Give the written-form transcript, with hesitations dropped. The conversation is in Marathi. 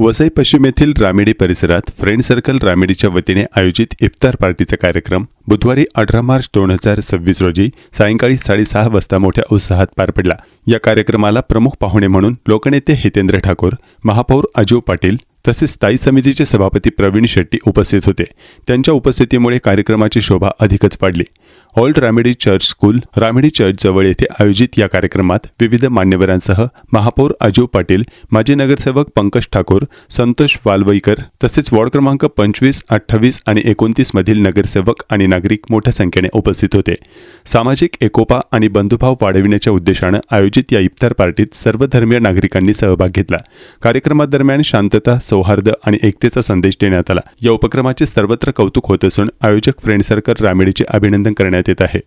वसई पश्चिम येथील रामेडी परिसरात फ्रेंड सर्कल रामेडीच्या वतीने आयोजित इफ्तार पार्टीचा कार्यक्रम बुधवारी 18 मार्च 2026 रोजी सायंकाळी 6:30 वाजता मोठ्या उत्साहात पार पडला। या कार्यक्रमाला प्रमुख पाहुणे म्हणून लोकनेते हितेंद्र ठाकूर, महापौर अजू पाटील तसेच स्थायी समितीचे सभापती प्रवीण शेट्टी उपस्थित होते। त्यांच्या उपस्थितीमुळे कार्यक्रमाची शोभा अधिकच वाढली। ओल्ड रामेडी चर्च स्कूल रामेडी चर्च जवळ येथे आयोजित या कार्यक्रमात विविध मान्यवरांसह महापौर अजू पाटील, माजी नगरसेवक पंकज ठाकूर, संतोष वालवईकर तसेच वॉर्ड क्रमांक 25, 28 आणि 29 मधील नगरसेवक आणि नागरिक मोठ्या संख्येने उपस्थित होते। सामाजिक एकोपा आणि बंधुभाव वाढविण्याच्या उद्देशाने आयोजित या इफ्तार पार्टीत सर्व धर्मीय नागरिकांनी सहभाग घेतला। कार्यक्रमादरम्यान शांतता, सौहार्द आणि एकतेचा संदेश देण्यात आला। या उपक्रमाचे सर्वत्र कौतुक होत असून आयोजक फ्रेंड सर्कल रामेडीचे अभिनंदन करण्यात येत आहे।